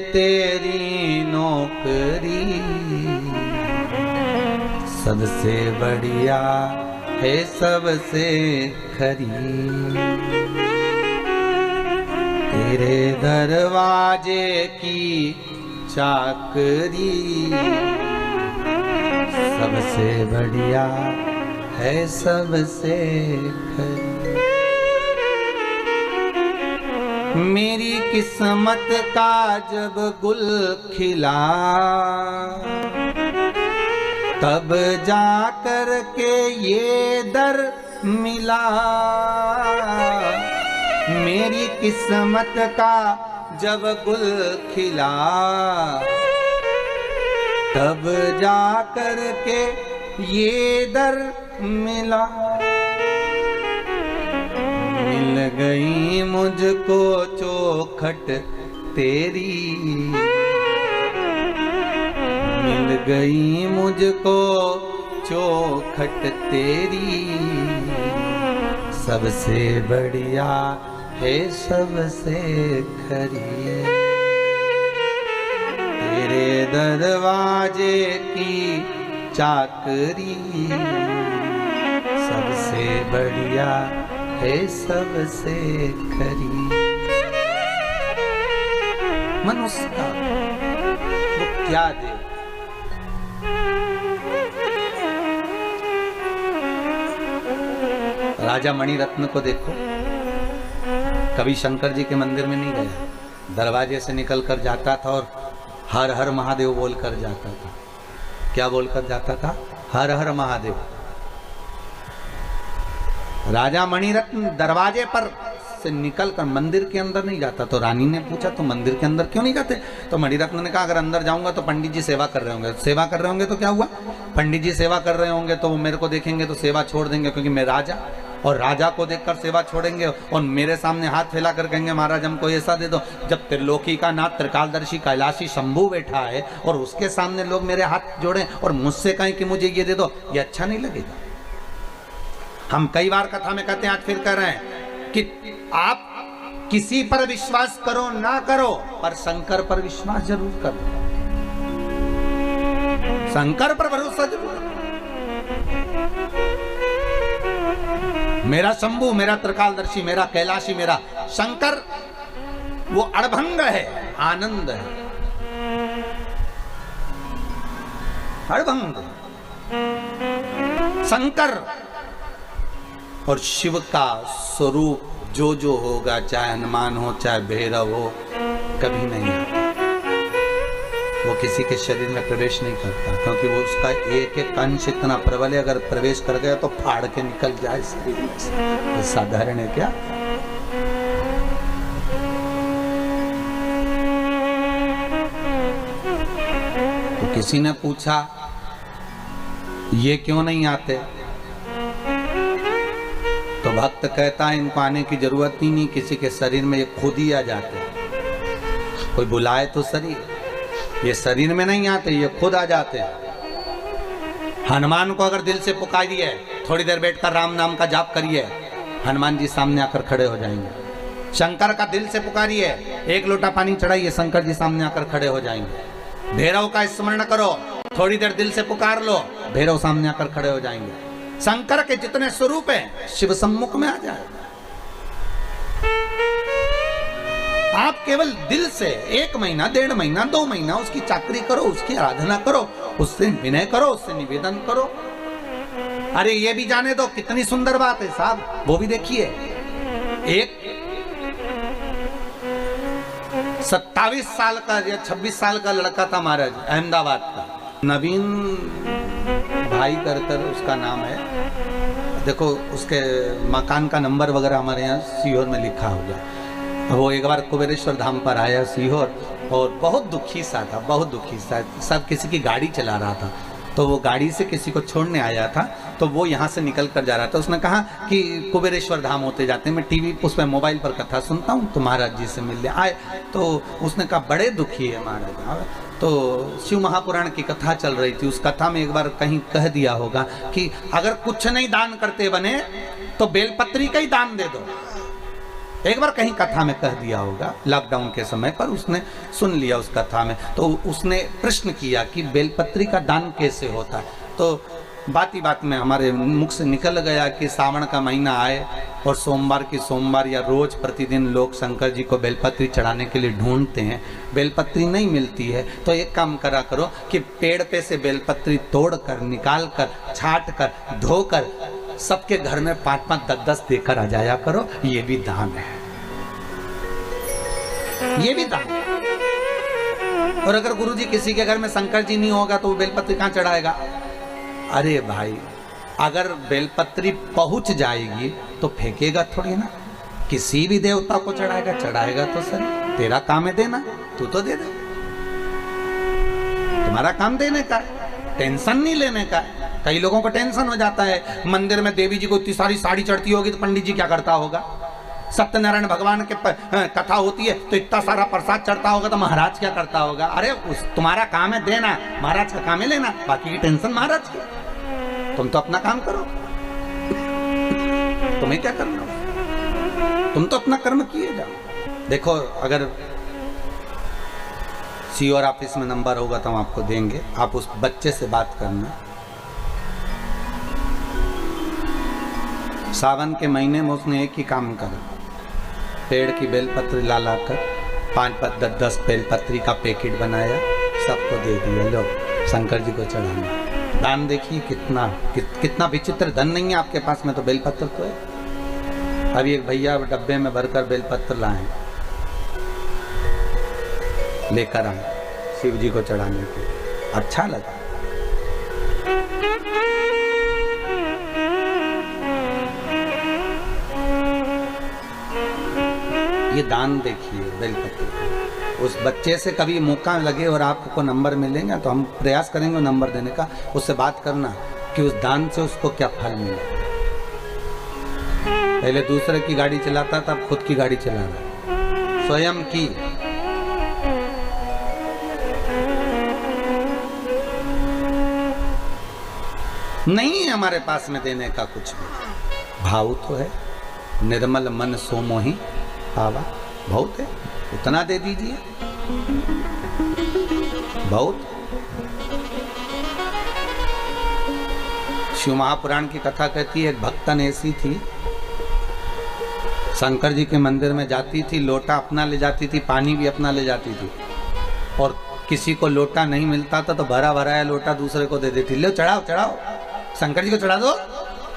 तेरी नौकरी सबसे बढ़िया है सबसे खरी। तेरे दरवाजे की चाकरी सबसे बढ़िया है सबसे खरी। मेरी किस्मत का जब गुल खिला तब जाकर के ये दर मिला। मेरी किस्मत का जब गुल खिला तब जाकर के ये दर मिला। मिल गई मुझको चौखट तेरी, मिल गई मुझको चौखट तेरी सबसे बढ़िया है सबसे खरी। तेरे दरवाजे की चाकरी सबसे बढ़िया है सबसे खरी। मनुष्य का वो क्या दे? राजा मणिरत्न को देखो, कभी शंकर जी के मंदिर में नहीं गया, दरवाजे से निकल कर जाता था और हर हर महादेव बोलकर जाता था। क्या बोलकर जाता था? हर हर महादेव। राजा मणिरत्न दरवाजे पर से निकलकर मंदिर के अंदर नहीं जाता। तो रानी ने पूछा तो मंदिर के अंदर क्यों नहीं जाते? तो मणिरत्न ने कहा अगर अंदर जाऊंगा तो पंडित जी सेवा कर रहे होंगे। सेवा कर रहे होंगे तो क्या हुआ? पंडित जी सेवा कर रहे होंगे तो वो मेरे को देखेंगे तो सेवा छोड़ देंगे, क्योंकि मैं राजा, और राजा को देखकर सेवा छोड़ेंगे और मेरे सामने हाथ फैला कर कहेंगे महाराज हमको ऐसा दे दो। जब त्रिलोकी का नाथ त्रिकालदर्शी कैलाशी शंभू बैठा है और उसके सामने लोग मेरे हाथ जोड़ें और मुझसे कहें कि मुझे ये दे दो, ये अच्छा नहीं लगेगा। हम कई बार कथा में कहते हैं, आज फिर कह रहे हैं कि आप किसी पर विश्वास करो ना करो, पर शंकर पर विश्वास जरूर करो। शंकर पर भरोसा जरूर करो। मेरा शंभू, मेरा त्रिकालदर्शी, मेरा कैलाशी, मेरा शंकर वो अड़भंग है, आनंद है, अड़भंग शंकर। और शिव का स्वरूप जो होगा, चाहे हनुमान हो चाहे भैरव हो, कभी नहीं आता। वो किसी के शरीर में प्रवेश नहीं करता, क्योंकि वो उसका एक एक अंश इतना प्रबल है, अगर प्रवेश कर गया तो फाड़ के निकल जाए शरीर में से। तो साधारण है क्या? तो किसी ने पूछा ये क्यों नहीं आते? तो भक्त कहता है इनको आने की जरूरत ही नहीं, किसी के शरीर में ये खुद ही आ जाते। कोई बुलाए तो शरीर, ये शरीर में नहीं आते, ये खुद आ जाते हैं। हनुमान को अगर दिल से पुकारिए, थोड़ी देर बैठकर राम नाम का जाप करिए, हनुमान जी सामने आकर खड़े हो जाएंगे। शंकर का दिल से पुकारिए, एक लोटा पानी चढ़ाइए, शंकर जी सामने आकर खड़े हो जाएंगे। भैरव का स्मरण करो, थोड़ी देर दिल से पुकार लो, भैरव सामने आकर खड़े हो जाएंगे। शंकर के जितने स्वरूप हैं शिव सम्मुख में आ जाए। आप केवल दिल से 1 महीना, 1.5 महीना, 2 महीना उसकी चाकरी करो, उसकी आराधना करो, उससे विनय करो, उससे निवेदन करो। अरे ये भी जाने दो, कितनी सुंदर बात है साहब, वो भी देखिए। एक 27 साल का या 26 साल का लड़का था महाराज, अहमदाबाद का, नवीन भाई कर उसका नाम है। देखो उसके मकान का नंबर वगैरह हमारे यहाँ सीहोर में लिखा होगा। वो एक बार कुबेरेश्वर धाम पर आया सीहोर, और बहुत दुखी सा था, बहुत दुखी सा। सब किसी की गाड़ी चला रहा था, तो वो गाड़ी से किसी को छोड़ने आया था, तो वो यहाँ से निकल कर जा रहा था। उसने कहा कि कुबेरेश्वर धाम होते जाते हैं, मैं टीवी उस पर मोबाइल पर कथा सुनता हूँ, तो महाराज जी से मिलने आए। तो उसने कहा बड़े दुखी है महाराज। तो शिव महापुराण की कथा चल रही थी, उस कथा में एक बार कहीं कह दिया होगा कि अगर कुछ नहीं दान करते बने तो बेलपत्री का ही दान दे दो। एक बार कहीं कथा में कह दिया होगा, लॉकडाउन के समय पर उसने सुन लिया उस कथा में, तो उसने प्रश्न किया कि बेलपत्री का दान कैसे होता है। तो बात ही बात में हमारे मुख से निकल गया कि सावन का महीना आए और सोमवार की सोमवार या रोज प्रतिदिन लोग शंकर जी को बेलपत्री चढ़ाने के लिए ढूंढते हैं, बेलपत्री नहीं मिलती है। तो एक काम करा करो कि पेड़ पे से बेलपत्री तोड़कर, निकाल कर, छाट कर, धोकर सबके घर में 5-5, 10-10 देकर आ जाया करो। ये भी दान है, ये भी दान है। और अगर गुरुजी किसी के घर में शंकर जी नहीं होगा तो वो बेलपत्री कहां चढ़ाएगा? अरे भाई, अगर बेलपत्री पहुंच जाएगी तो फेंकेगा थोड़ी ना, किसी भी देवता को चढ़ाएगा, चढ़ाएगा तो सही। तेरा काम है देना, तू तो दे दे, तुम्हारा काम देने का है, टेंशन नहीं लेने का है। कई लोगों को टेंशन हो जाता है, मंदिर में देवी जी को इतनी सारी साड़ी चढ़ती होगी तो पंडित जी क्या करता होगा, सत्यनारायण भगवान के कथा होती है तो इतना सारा प्रसाद चढ़ता होगा तो महाराज क्या करता होगा। अरे तुम्हारा काम है देना, महाराज का काम है लेना, बाकी की टेंशन महाराज की। तुम तो अपना काम करो, तुम्हें क्या करना, तुम तो अपना कर्म किए जाओ। देखो, अगर सीओर ऑफिस में नंबर होगा तो हम आपको देंगे, आप उस बच्चे से बात करना। सावन के महीने में उसने एक ही काम करा, पेड़ की बेलपत्री ला कर 5-5, 10-10 बेलपत्री का पैकेट बनाया, सबको दे दिया, लो शंकर जी को चढ़ाना। दान देखिए कितना विचित्र धन नहीं है आपके पास में, तो बेलपत्र तो है। अभी एक भैया डब्बे में भरकर बेलपत्र लाए, लेकर आए शिव जी को चढ़ाने के, अच्छा लगा। ये दान देखिए बेलपत्र। उस बच्चे से कभी मौका लगे और आपको नंबर मिलेगा तो हम प्रयास करेंगे नंबर देने का, उससे बात करना कि उस दान से उसको क्या फल मिला। पहले दूसरे की गाड़ी चलाता था, अब खुद की गाड़ी चला रहा, स्वयं की। नहीं है हमारे पास में देने का कुछ भी, भाव तो है, निर्मल मन सो मोहि पावा, बहुत है, उतना दे दीजिए, बहुत। शिव महापुराण की कथा कहती है, एक भक्तन ऐसी थी, शंकर जी के मंदिर में जाती थी, लोटा अपना ले जाती थी, पानी भी अपना ले जाती थी, और किसी को लोटा नहीं मिलता था तो भरा भराया लोटा दूसरे को दे देती, लो चढ़ाओ चढ़ाओ, शंकर जी को चढ़ा दो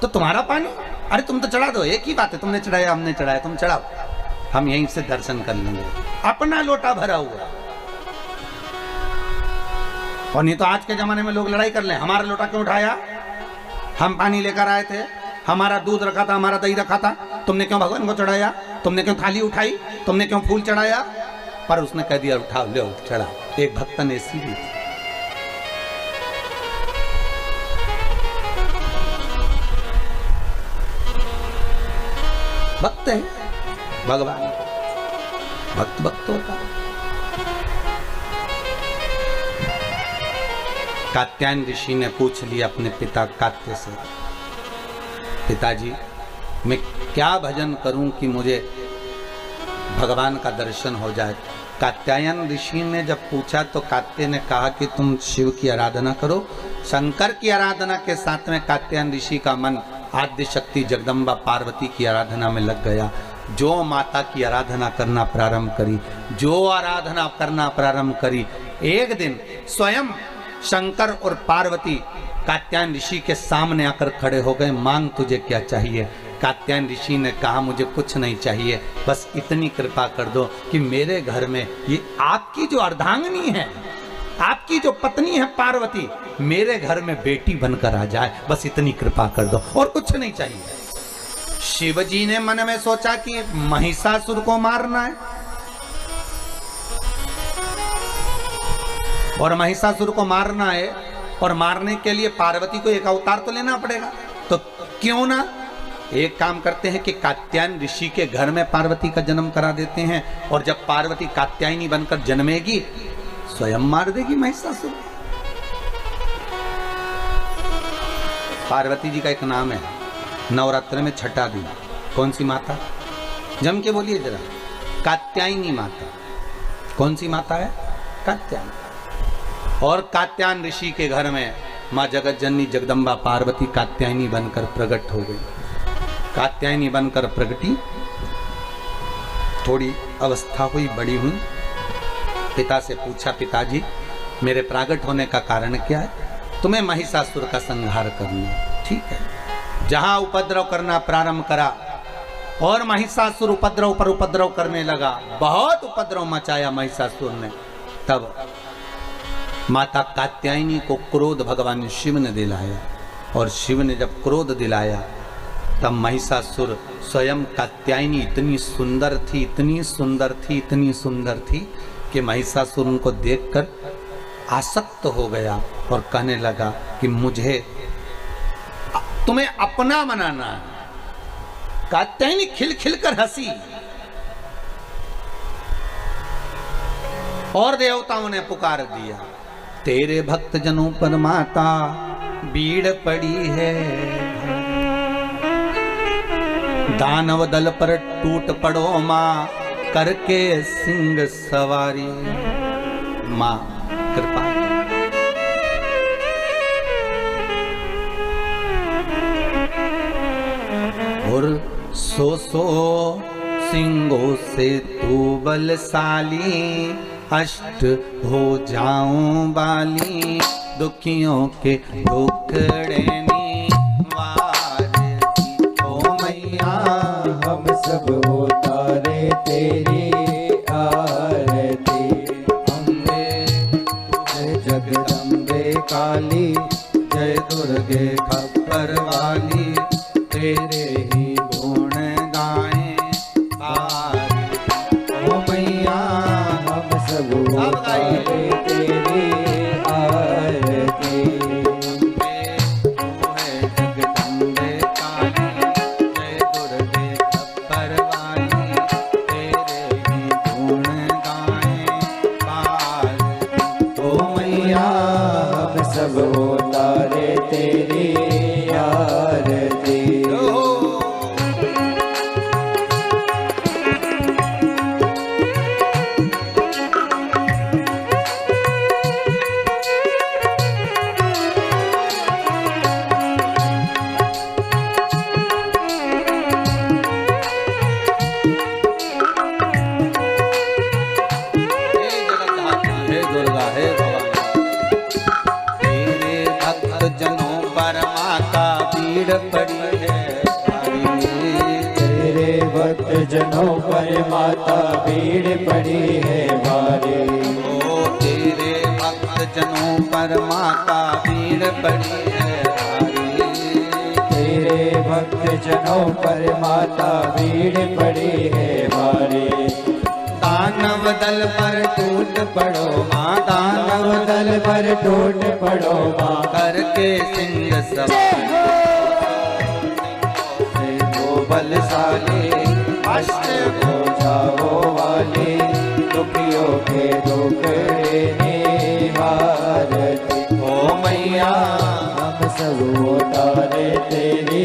तो तुम्हारा पानी, अरे तुम तो चढ़ा दो, एक ही बात है, तुमने चढ़ाया हमने चढ़ाया, तुम चढ़ाओ, हम यहीं से दर्शन कर लेंगे। अपना लोटा भरा हुआ। और नहीं तो आज के जमाने में लोग लड़ाई कर ले, हमारा लोटा क्यों उठाया, हम पानी लेकर आए थे, हमारा दूध रखा था, हमारा दही रखा था, तुमने क्यों भगवान को चढ़ाया, तुमने क्यों थाली उठाई, तुमने क्यों फूल चढ़ाया। पर उसने कह दिया उठाओ, ले चढ़ा। एक भक्तन ऐसी भी थी। भक्त है भगवान, भक्त भक्त होता। कात्यायन ऋषि ने पूछ लिया अपने पिता कात्य से, पिताजी मैं क्या भजन करूं कि मुझे भगवान का दर्शन हो जाए। कात्यायन ऋषि ने जब पूछा तो कात्य ने कहा कि तुम शिव की आराधना करो। शंकर की आराधना के साथ में कात्यायन ऋषि का मन आद्य शक्ति जगदम्बा पार्वती की आराधना में लग गया। जो माता की आराधना करना प्रारंभ करी, जो आराधना करना प्रारंभ करी, एक दिन स्वयं शंकर और पार्वती कात्यायन ऋषि के सामने आकर खड़े हो गए। मांग तुझे क्या चाहिए। कात्यायन ऋषि ने कहा मुझे कुछ नहीं चाहिए, बस इतनी कृपा कर दो कि मेरे घर में ये आपकी जो अर्धांगिनी है, आपकी जो पत्नी है पार्वती, मेरे घर में बेटी बनकर आ जाए, बस इतनी कृपा कर दो, और कुछ नहीं चाहिए। शिव जी ने मन में सोचा कि महिषासुर को मारना है, और महिषासुर को मारना है, और मारने के लिए पार्वती को एक अवतार तो लेना पड़ेगा। तो क्यों ना एक काम करते हैं कि कात्यायन ऋषि के घर में पार्वती का जन्म करा देते हैं, और जब पार्वती कात्यायनी बनकर जन्मेगी स्वयं मार देगी महिषासुर। पार्वती जी का एक नाम है, नवरात्र में छठा दिन। कौन सी माता? जम के बोलिए जरा। कात्यायनी माता। कौन सी माता है? कात्यायनी। और कात्यायन ऋषि के घर में माँ जगत जननी जगदम्बा पार्वती कात्यायनी बनकर प्रकट हो गई। कात्यायनी बनकर प्रगटी, थोड़ी अवस्था हुई, बड़ी हुई। पिता से पूछा, पिताजी मेरे प्रागट होने का कारण क्या है? तुम्हें महिषासुर का संहार करना। ठीक है। जहां उपद्रव करना प्रारंभ करा और महिषासुर उपद्रव पर उपद्रव करने लगा, बहुत उपद्रव मचाया महिषासुर ने। तब माता कात्यायनी को क्रोध भगवान शिव ने दिलाया, और शिव ने जब क्रोध दिलाया तब महिषासुर स्वयं कात्यायनी इतनी सुंदर थी, इतनी सुंदर थी, इतनी सुंदर थी कि महिषासुर उनको देखकर आसक्त हो गया और कहने लगा कि मुझे तुम्हें अपना बनाना है। कात्यायनी खिलखिल कर हंसी और देवताओं ने पुकार दिया, तेरे भक्त जनों पर माता बीड़ पड़ी है, दानव दल पर टूट पड़ो माँ करके सिंह सवारी। माँ कृपा। और सो सिंहों से तू बलशाली, अष्ट हो जाऊं बाली, दुखियों के दुखड़ेनी वार ओ मैया। हम सब उतारे तेरी आरती, अम्बे जय जगदम्बे काली, जय दुर्गे खप्पर वाली, तेरे ही गुण गाएं ओ मैया। हम सब उतारे तेरी आरती, तू है जगदम्बे काली, जय दुर्गे खप्पर वाली, तेरे ही गुण गाएं ओ मैया। हम सब उतारे तेरी आरती। पड़ी है तेरे भक्त जनों पर माता भीड़ पड़ी है भारी। ओ तेरे भक्त जनों पर माता भीड़ पड़ी है भारी, तेरे भक्त जनों पर माता भीड़ पड़ी है भारी। दानव दल पर टूट पड़ो माँ, दानव दल पर टूट पड़ो माँ करके सिंह सवारी, बलशाली, अष्ट हो जाओ वाली, दुखियों के दुखड़े निवारती ओ मैया। हम सब उतारे तेरी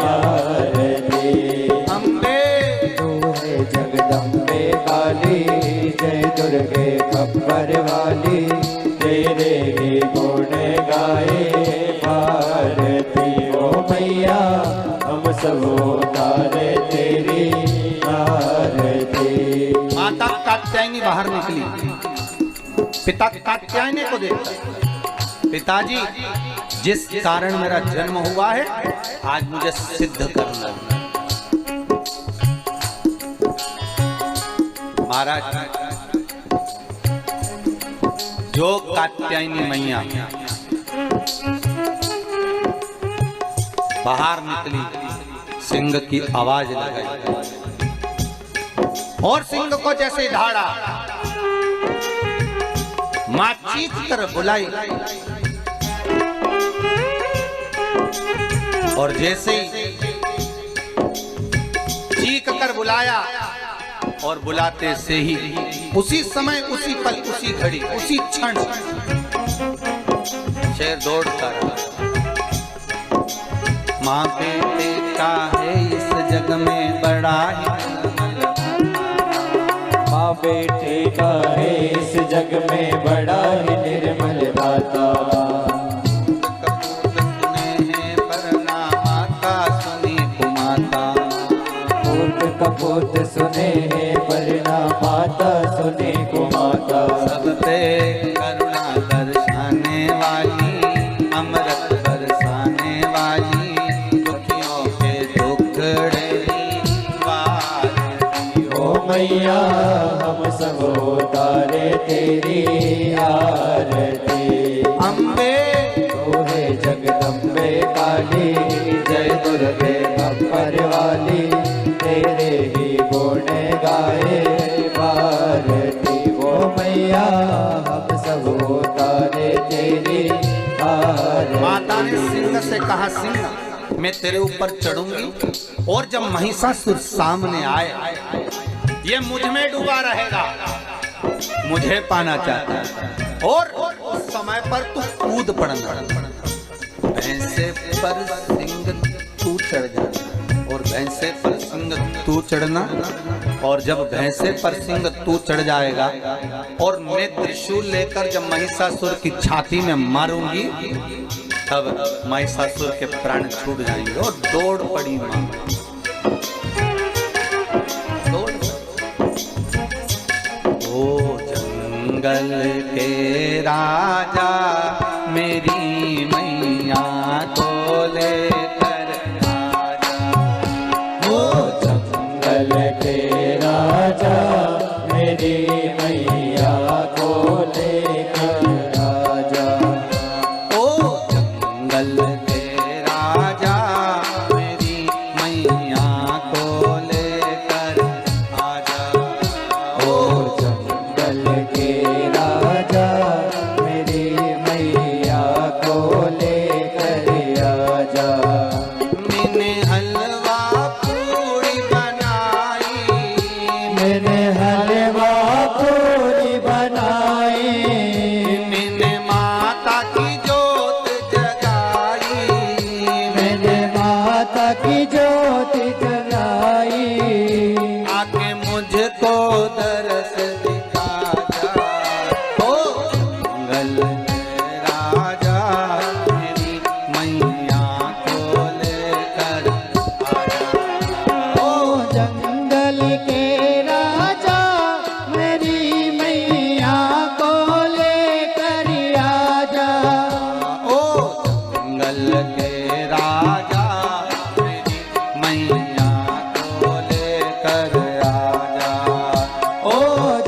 आरती, अम्बे तू है जगदम्बे काली, जय दुर्गे खप्पर वाली, तेरे ही गुण गाए भारती ओ मैया। हम सब उतारे तेरी आरती। माता कात्यायनी बाहर निकली, पिता कात्यायनी को देखा, पिताजी जिस कारण मेरा जन्म हुआ है आज मुझे सिद्ध करना है। महाराज जो कात्यायनी मैया बाहर निकली, सिंह की आवाज लगाई और सिंह को जैसे धाड़ा, मां चीख कर बुलाई और जैसे ही चीख कर बुलाया और बुलाते से ही उसी समय, उसी पल, उसी घड़ी, उसी क्षण शेर दौड़ता रहा। माँ बेटे का है इस जग में बड़ा ही माँ बेटे का है इस जग में बड़ा ही निर्मल दाता। कपूत सुने हैं परना माता सुने को माता। सब पे करुणा दर्शाने वाली अमृत बरसाने वाली दुखियों के दुखड़े वाली ओ मैया हम सब उतारे तेरी आरती। अम्बे तू है जगदम्बे काली जय दुर्गे अपर वाली तेरे ही गुण गाए भारती। ओ मैया हम सब उतारे तेरी आरती। माता ने सिंह से कहा, सिंह मैं तेरे ऊपर चढ़ूंगी और जब महिषासुर सामने आए ये मुझ में डूबा रहेगा, मुझे पाना चाहता है और उस समय पर तू कूद पड़ना, भैंसे पर सिंह तू चढ़ जाना और भैंसे पर सिंह तू चढ़ना। और जब भैंसे पर सिंह तू चढ़ जाएगा और मैं त्रिशूल लेकर जब महिषासुर की छाती में मारूंगी तब महिषासुर के प्राण छूट जाएंगे। और दौड़ पड़ी मां, दौड़। ओ जंगल के राजा मेरी मैया को लेकर आजा। ओ जंगल के राजा मेरी मैया को लेकर आजा। ओ जंगल के राजा मेरी मैया को लेकर आजा। ओ जंगल के राजा मेरी मैया को लेकर आजा। मैंने हलवा पूरी बनाई, मैंने हलवा पूरी बनाई। मैंने माता की जोत जगाई, मैंने माता की ज्योत जलाई। आके मुझको दरस दिखा जा। ओ जंगल के राजा मेरी मैया को लेकर आजा। ओ जंगल के राजा मेरी मैया को लेकर आजा। ओ जंगल के राजा मेरी मैया को लेकर आजा। ओ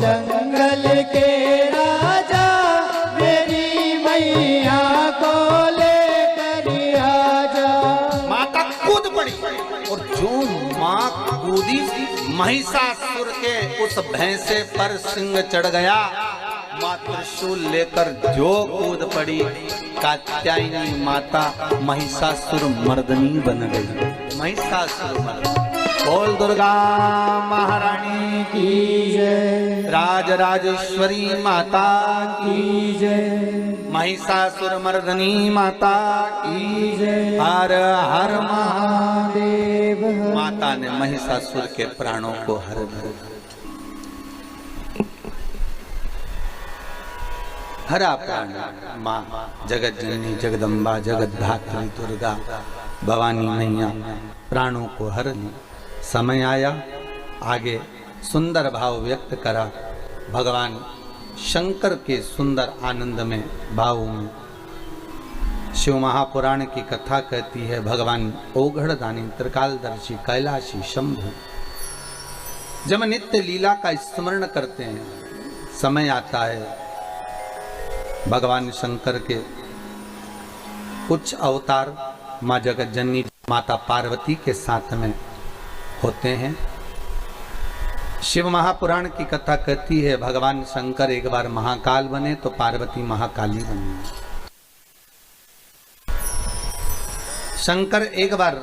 जंगल के राजा मेरी मैया को लेकर आजा। माता कूद पड़ी और जो माँ कूदी महिषासुर के उस भैंसे पर सिंह चढ़ गया। माँ त्रिशूल लेकर जो कूद पड़ी, कात्यायनी माता महिषासुर मर्दनी बन गई। महिषासुर मर्दनी। बोल दुर्गा महारानी की जय, राज राजेश्वरी माता की, की जय, महिषासुर मर्दनी माता की की जय। हर हर महादेव माता ने महिषासुर के प्राणों को हर दिया। हरा प्राण माँ जगत जननी जगदम्बा जगत धात्री दुर्गा भवानी मैया प्राणों को हर ली। समय आया, आगे सुंदर भाव व्यक्त करा भगवान शंकर के सुंदर आनंद में भाव में। शिव महापुराण की कथा कहती है भगवान ओघड़दानी त्रिकालदर्शी कैलाशी शंभु जब नित्य लीला का स्मरण करते हैं, समय आता है भगवान शंकर के कुछ अवतार माँ जगत जननी माता पार्वती के साथ में होते हैं। शिव महापुराण की कथा कहती है भगवान शंकर एक बार महाकाल बने तो पार्वती महाकाली बनी। शंकर एक बार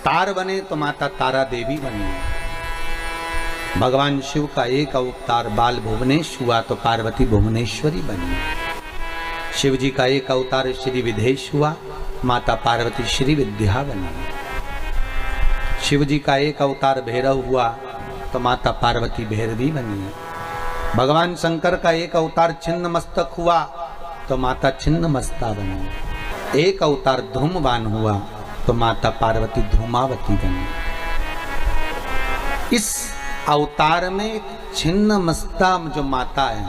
तार बने तो माता तारा देवी बनी। भगवान शिव का एक अवतार बाल भुवनेश हुआ तो पार्वती भुवनेश्वरी बनी। शिव जी का एक अवतार श्री विदेश हुआ, माता पार्वती श्री विद्या बनी। शिव जी का एक अवतार भैरव हुआ, तो माता पार्वती भैरवी बनी है। भगवान शंकर का एक अवतार छिन्न मस्तक हुआ तो माता छिन्न मस्ता बनी। एक अवतार धूमवान हुआ तो माता पार्वती धूमावती बनी। इस अवतार में छिन्न मस्ता जो माता है,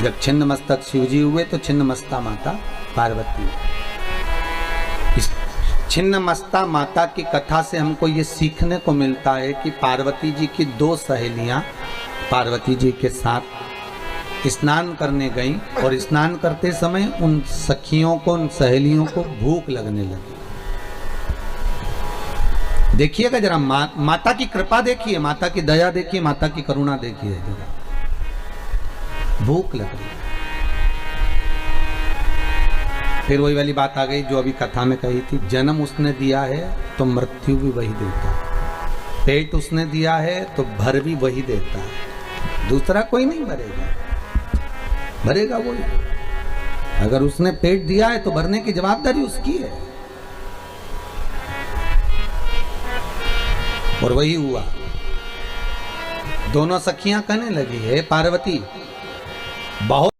जब छिन्न मस्तक शिवजी हुए तो छिन्न मस्ता माता पार्वती। इस छिन्न मस्ता माता की कथा से हमको ये सीखने को मिलता है कि पार्वती जी की दो सहेलियां पार्वती जी के साथ स्नान करने गईं और स्नान करते समय उन सखियों को, उन सहेलियों को भूख लगने लगी। देखिएगा जरा माता की कृपा देखिए, माता की दया देखिए, माता की करुणा देखिए जरा। भूख लग रही। फिर वही वाली बात आ गई जो अभी कथा में कही थी, जन्म उसने दिया है तो मृत्यु भी वही देता है। पेट उसने दिया है तो भर भी वही देता है, दूसरा कोई नहीं भरेगा, भरेगा वही। अगर उसने पेट दिया है तो भरने की जवाबदारी उसकी है। और वही हुआ। दोनों सखियां कहने लगी, हे पार्वती, बहुत